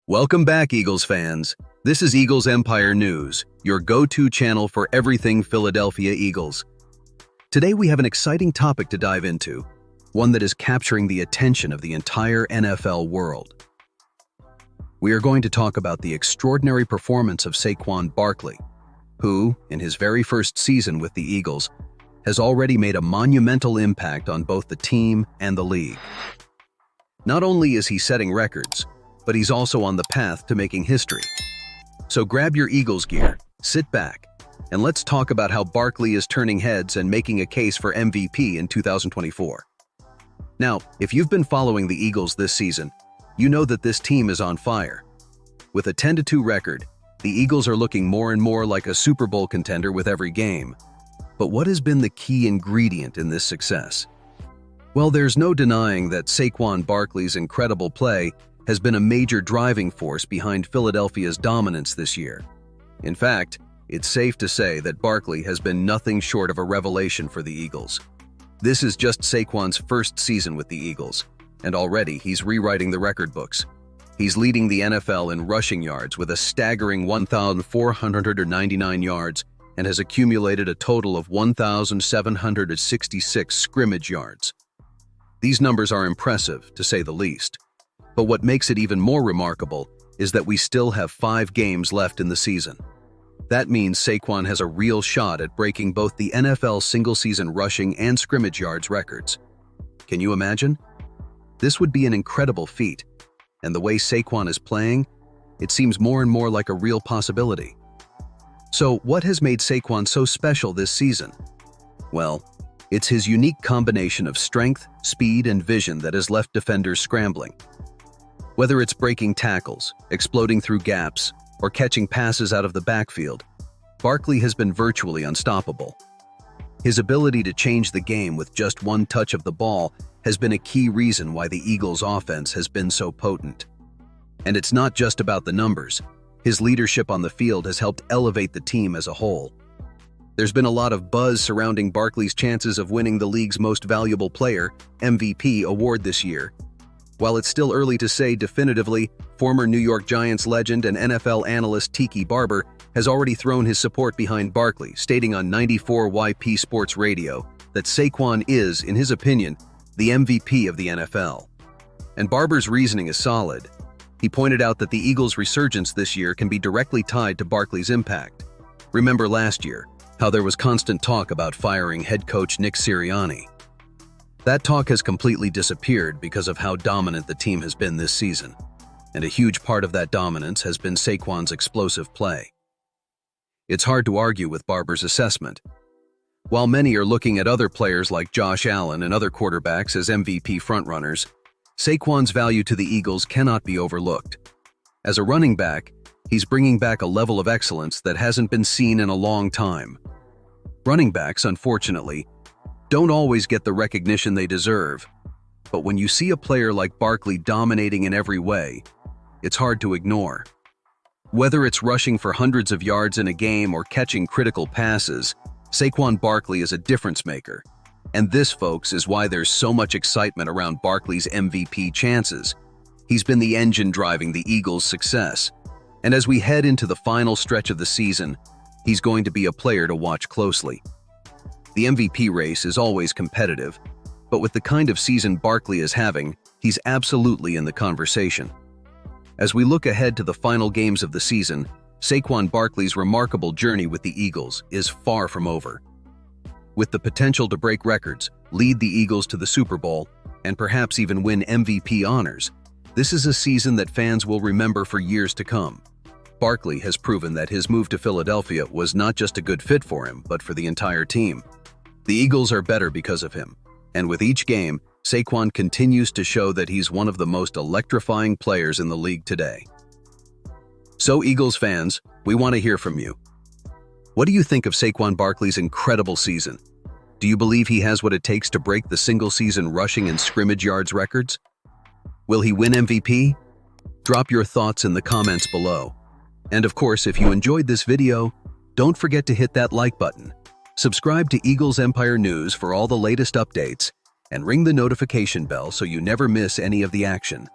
Welcome back, Eagles fans. This is Eagles Empire News, your go-to channel for everything Philadelphia Eagles. Today we have an exciting topic to dive into, one that is capturing the attention of the entire NFL world. We are going to talk about the extraordinary performance of Saquon Barkley, who, in his very first season with the Eagles, has already made a monumental impact on both the team and the league. Not only is he setting records, but he's also on the path to making history. So grab your Eagles gear, sit back, and let's talk about how Barkley is turning heads and making a case for MVP in 2024. Now, if you've been following the Eagles this season, you know that this team is on fire. With a 10-2 record, the Eagles are looking more and more like a Super Bowl contender with every game. But what has been the key ingredient in this success? Well, there's no denying that Saquon Barkley's incredible play has been a major driving force behind Philadelphia's dominance this year. In fact, it's safe to say that Barkley has been nothing short of a revelation for the Eagles. This is just Saquon's first season with the Eagles, and already he's rewriting the record books. He's leading the NFL in rushing yards with a staggering 1,499 yards and has accumulated a total of 1,766 scrimmage yards. These numbers are impressive, to say the least. But what makes it even more remarkable is that we still have 5 games left in the season. That means Saquon has a real shot at breaking both the NFL single-season rushing and scrimmage yards records. Can you imagine? This would be an incredible feat, and the way Saquon is playing, it seems more and more like a real possibility. So, what has made Saquon so special this season? Well, it's his unique combination of strength, speed, and vision that has left defenders scrambling. Whether it's breaking tackles, exploding through gaps, or catching passes out of the backfield, Barkley has been virtually unstoppable. His ability to change the game with just one touch of the ball has been a key reason why the Eagles' offense has been so potent. And it's not just about the numbers. His leadership on the field has helped elevate the team as a whole. There's been a lot of buzz surrounding Barkley's chances of winning the league's Most Valuable Player, MVP, award this year. While it's still early to say definitively, former New York Giants legend and NFL analyst Tiki Barber has already thrown his support behind Barkley, stating on 94YP Sports Radio that Saquon is, in his opinion, the MVP of the NFL. And Barber's reasoning is solid. He pointed out that the Eagles' resurgence this year can be directly tied to Barkley's impact. Remember last year, how there was constant talk about firing head coach Nick Sirianni. That talk has completely disappeared because of how dominant the team has been this season, and a huge part of that dominance has been Saquon's explosive play. It's hard to argue with Barber's assessment. While many are looking at other players like Josh Allen and other quarterbacks as MVP frontrunners, Saquon's value to the Eagles cannot be overlooked. As a running back, he's bringing back a level of excellence that hasn't been seen in a long time. Running backs, unfortunately, don't always get the recognition they deserve, but when you see a player like Barkley dominating in every way, it's hard to ignore. Whether it's rushing for hundreds of yards in a game or catching critical passes, Saquon Barkley is a difference maker. And this, folks, is why there's so much excitement around Barkley's MVP chances. He's been the engine driving the Eagles' success. And as we head into the final stretch of the season, he's going to be a player to watch closely. The MVP race is always competitive, but with the kind of season Barkley is having, he's absolutely in the conversation. As we look ahead to the final games of the season, Saquon Barkley's remarkable journey with the Eagles is far from over. With the potential to break records, lead the Eagles to the Super Bowl, and perhaps even win MVP honors, this is a season that fans will remember for years to come. Barkley has proven that his move to Philadelphia was not just a good fit for him, but for the entire team. The Eagles are better because of him, and with each game, Saquon continues to show that he's one of the most electrifying players in the league today. So, Eagles fans, we want to hear from you. What do you think of Saquon Barkley's incredible season? Do you believe he has what it takes to break the single-season rushing and scrimmage yards records? Will he win MVP? Drop your thoughts in the comments below. And of course, if you enjoyed this video, don't forget to hit that like button. Subscribe to Eagles Empire News for all the latest updates, and ring the notification bell so you never miss any of the action.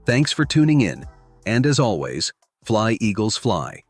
Thanks for tuning in, And as always, fly Eagles fly.